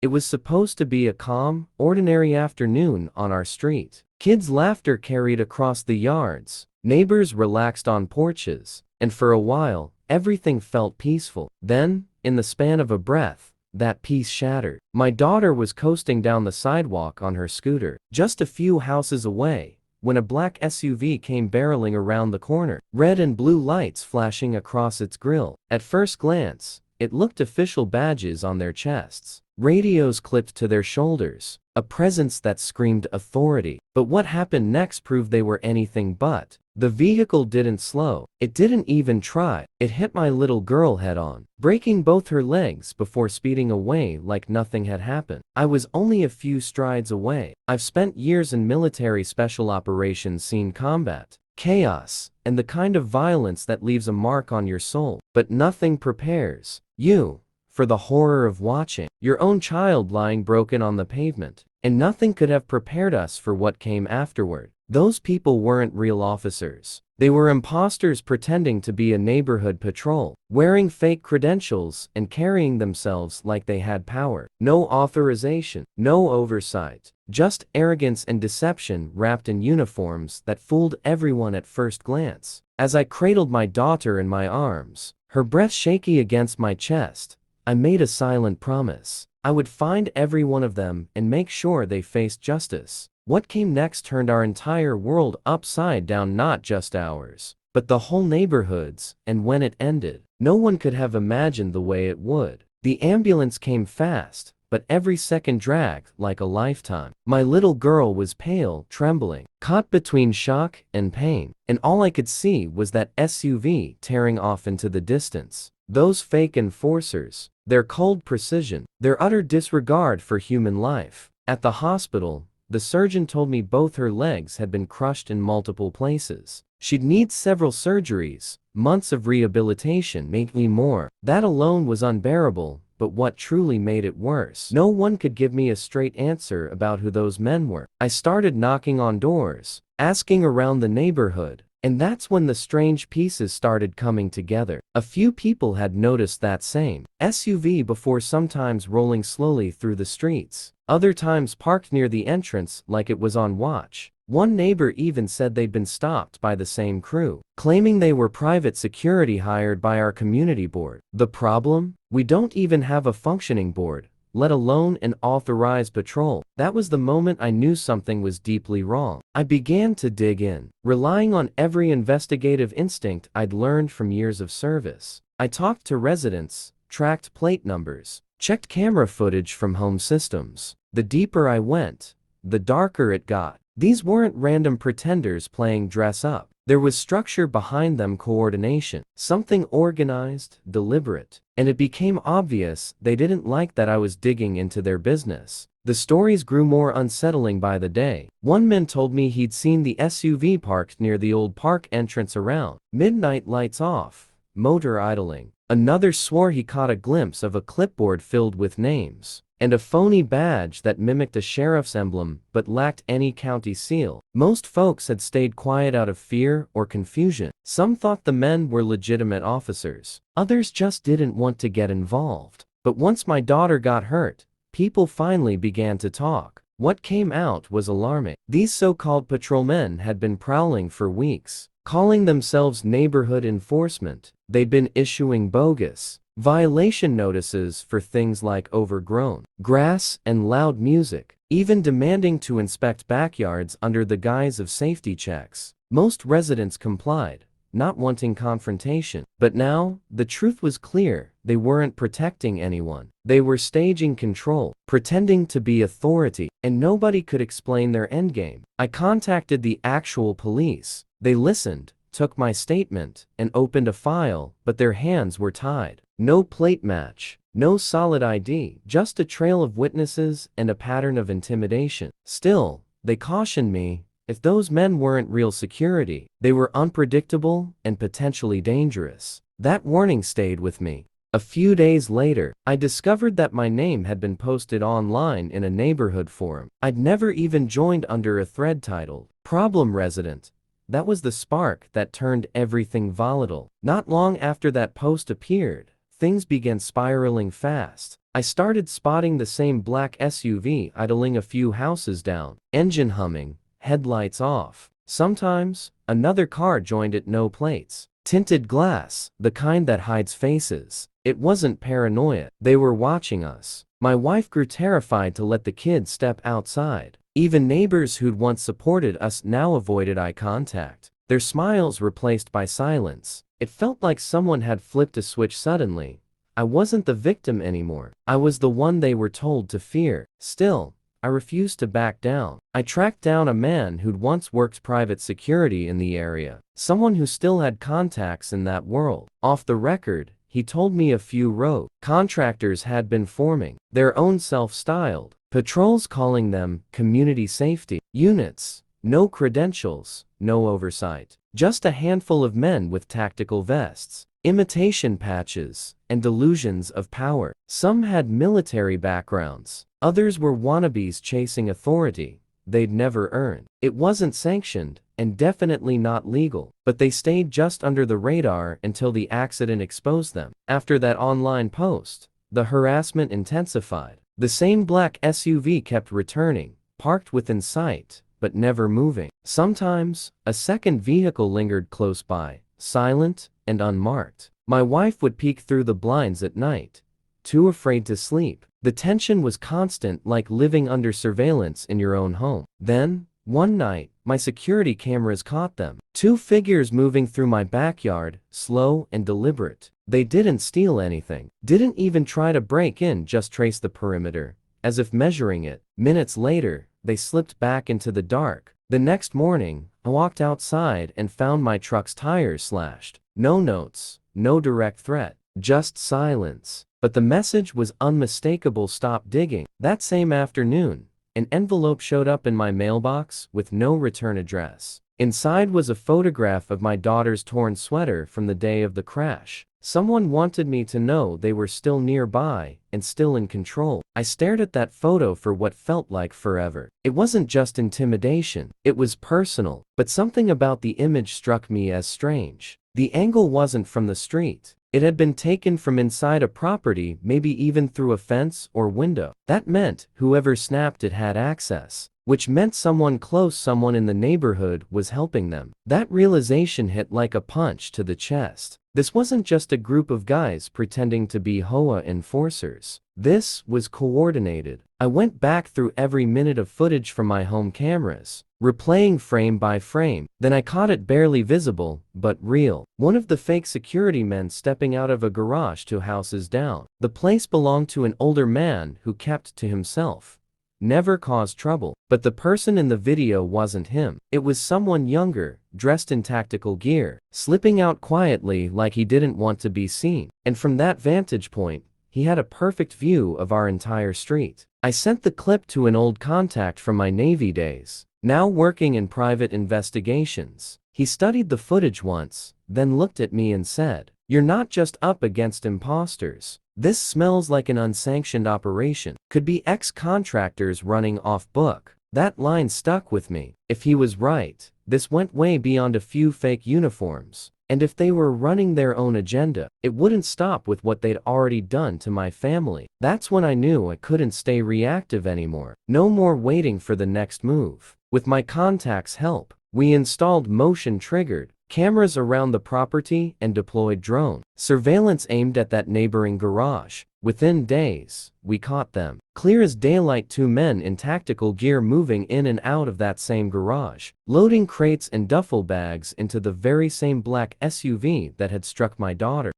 It was supposed to be a calm, ordinary afternoon on our street. Kids' laughter carried across the yards, neighbors relaxed on porches, and for a while, everything felt peaceful. Then, in the span of a breath, that peace shattered. My daughter was coasting down the sidewalk on her scooter, just a few houses away, when a black SUV came barreling around the corner, red and blue lights flashing across its grille. At first glance, it looked official badges on their chests, radios clipped to their shoulders, a presence that screamed authority. But what happened next proved they were anything but. The vehicle didn't slow. It didn't even try. It hit my little girl head-on, breaking both her legs before speeding away like nothing had happened. I was only a few strides away. I've spent years in military special operations scene combat, chaos, and the kind of violence that leaves a mark on your soul. But nothing prepares you for the horror of watching your own child lying broken on the pavement. And nothing could have prepared us for what came afterward. Those people weren't real officers. They were imposters pretending to be a neighborhood patrol, wearing fake credentials and carrying themselves like they had power. No authorization, no oversight, just arrogance and deception wrapped in uniforms that fooled everyone at first glance. As I cradled my daughter in my arms, her breath shaky against my chest, I made a silent promise. I would find every one of them and make sure they faced justice. What came next turned our entire world upside down, not just ours, but the whole neighborhood's, and when it ended, no one could have imagined the way it would. The ambulance came fast, but every second dragged like a lifetime. My little girl was pale, trembling, caught between shock and pain, and all I could see was that SUV tearing off into the distance. Those fake enforcers, their cold precision, their utter disregard for human life. At the hospital, the surgeon told me both her legs had been crushed in multiple places. She'd need several surgeries, months of rehabilitation, maybe more. That alone was unbearable, but what truly made it worse? No one could give me a straight answer about who those men were. I started knocking on doors, asking around the neighborhood, and that's when the strange pieces started coming together. A few people had noticed that same SUV before, sometimes rolling slowly through the streets, other times parked near the entrance like it was on watch. One neighbor even said they'd been stopped by the same crew, claiming they were private security hired by our community board. The problem? We don't even have a functioning board, let alone an authorized patrol. That was the moment I knew something was deeply wrong. I began to dig in, relying on every investigative instinct I'd learned from years of service. I talked to residents, tracked plate numbers, checked camera footage from home systems. The deeper I went, the darker it got. These weren't random pretenders playing dress up. There was structure behind them, coordination, something organized, deliberate. And it became obvious they didn't like that I was digging into their business. The stories grew more unsettling by the day. One man told me he'd seen the SUV parked near the old park entrance around midnight, lights off, motor idling. Another swore he caught a glimpse of a clipboard filled with names, and a phony badge that mimicked a sheriff's emblem but lacked any county seal. Most folks had stayed quiet out of fear or confusion. Some thought the men were legitimate officers. Others just didn't want to get involved. But once my daughter got hurt, people finally began to talk. What came out was alarming. These so-called patrolmen had been prowling for weeks, calling themselves neighborhood enforcement. They'd been issuing bogus violation notices for things like overgrown grass and loud music, even demanding to inspect backyards under the guise of safety checks. Most residents complied, not wanting confrontation. But now, the truth was clear. They weren't protecting anyone. They were staging control, pretending to be authority, and nobody could explain their endgame. I contacted the actual police. They listened, took my statement, and opened a file, but their hands were tied. No plate match, no solid ID, just a trail of witnesses and a pattern of intimidation. Still, they cautioned me, if those men weren't real security, they were unpredictable and potentially dangerous. That warning stayed with me. A few days later, I discovered that my name had been posted online in a neighborhood forum. I'd never even joined under a thread titled "Problem Resident." That was the spark that turned everything volatile. Not long after that post appeared, things began spiraling fast. I started spotting the same black SUV idling a few houses down, engine humming, headlights off. Sometimes, another car joined it, no plates. Tinted glass, the kind that hides faces. It wasn't paranoia, they were watching us. My wife grew terrified to let the kids step outside. Even neighbors who'd once supported us now avoided eye contact, their smiles replaced by silence. It felt like someone had flipped a switch suddenly. I wasn't the victim anymore. I was the one they were told to fear. Still, I refused to back down. I tracked down a man who'd once worked private security in the area, someone who still had contacts in that world. Off the record, he told me a few rogue contractors had been forming their own self-styled patrols, calling them community safety units. No credentials, no oversight. Just a handful of men with tactical vests, imitation patches, and delusions of power. Some had military backgrounds. Others were wannabes chasing authority they'd never earned. It wasn't sanctioned, and definitely not legal, but they stayed just under the radar until the accident exposed them. After that online post, the harassment intensified. The same black SUV kept returning, parked within sight, but never moving. Sometimes, a second vehicle lingered close by, silent and unmarked. My wife would peek through the blinds at night, too afraid to sleep. The tension was constant, like living under surveillance in your own home. Then, one night, my security cameras caught them. Two figures moving through my backyard, slow and deliberate. They didn't steal anything, didn't even try to break in, just traced the perimeter, as if measuring it. Minutes later, they slipped back into the dark. The next morning, I walked outside and found my truck's tires slashed. No notes, no direct threat, just silence. But the message was unmistakable: stop digging. That same afternoon, an envelope showed up in my mailbox with no return address. Inside was a photograph of my daughter's torn sweater from the day of the crash. Someone wanted me to know they were still nearby and still in control. I stared at that photo for what felt like forever. It wasn't just intimidation, it was personal. But something about the image struck me as strange. The angle wasn't from the street. It had been taken from inside a property, maybe even through a fence or window. That meant whoever snapped it had access, which meant someone close, someone in the neighborhood, was helping them. That realization hit like a punch to the chest. This wasn't just a group of guys pretending to be HOA enforcers. This was coordinated. I went back through every minute of footage from my home cameras, replaying frame by frame. Then I caught it, barely visible, but real. One of the fake security men stepping out of a garage 2 houses down. The place belonged to an older man who kept to himself, never caused trouble. But the person in the video wasn't him. It was someone younger, dressed in tactical gear, slipping out quietly like he didn't want to be seen. And from that vantage point, he had a perfect view of our entire street. I sent the clip to an old contact from my Navy days, now working in private investigations. He studied the footage once, then looked at me and said, "You're not just up against imposters. This smells like an unsanctioned operation. Could be ex-contractors running off book." That line stuck with me. If he was right, this went way beyond a few fake uniforms. And if they were running their own agenda, it wouldn't stop with what they'd already done to my family. That's when I knew I couldn't stay reactive anymore. No more waiting for the next move. With my contact's help, we installed motion-triggered cameras around the property and deployed drone surveillance aimed at that neighboring garage. Within days, we caught them. Clear as daylight, 2 men in tactical gear moving in and out of that same garage, loading crates and duffel bags into the very same black SUV that had struck my daughter.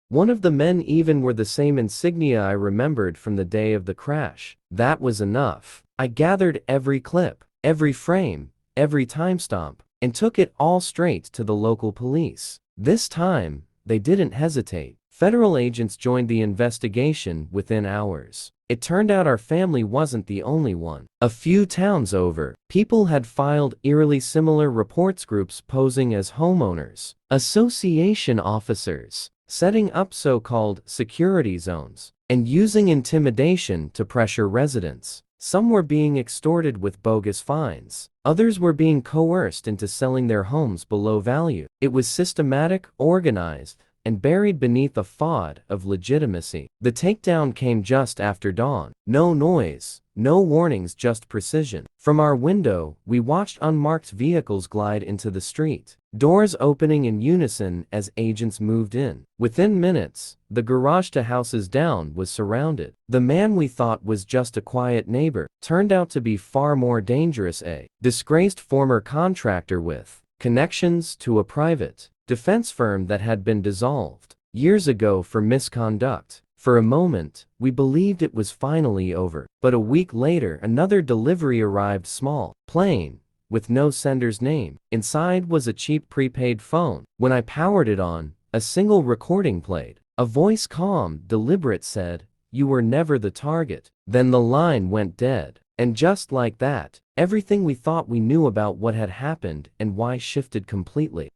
One of the men even wore the same insignia I remembered from the day of the crash. That was enough. I gathered every clip, every frame, every timestamp, and took it all straight to the local police. This time, they didn't hesitate. Federal agents joined the investigation within hours. It turned out our family wasn't the only one. A few towns over, people had filed eerily similar reports, groups posing as homeowners, association officers, setting up so-called security zones, and using intimidation to pressure residents. Some were being extorted with bogus fines. Others were being coerced into selling their homes below value. It was systematic, organized, and buried beneath a facade of legitimacy. The takedown came just after dawn. No noise, no warnings, just precision. From our window, we watched unmarked vehicles glide into the street, doors opening in unison as agents moved in. Within minutes, the garage to houses down was surrounded. The man we thought was just a quiet neighbor turned out to be far more dangerous, a disgraced former contractor with connections to a private defense firm that had been dissolved years ago for misconduct. For a moment, we believed it was finally over. But a week later, another delivery arrived, small, plain, with no sender's name. Inside was a cheap prepaid phone. When I powered it on, a single recording played. A voice, calm, deliberate, said, "You were never the target." Then the line went dead. And just like that, everything we thought we knew about what had happened and why shifted completely.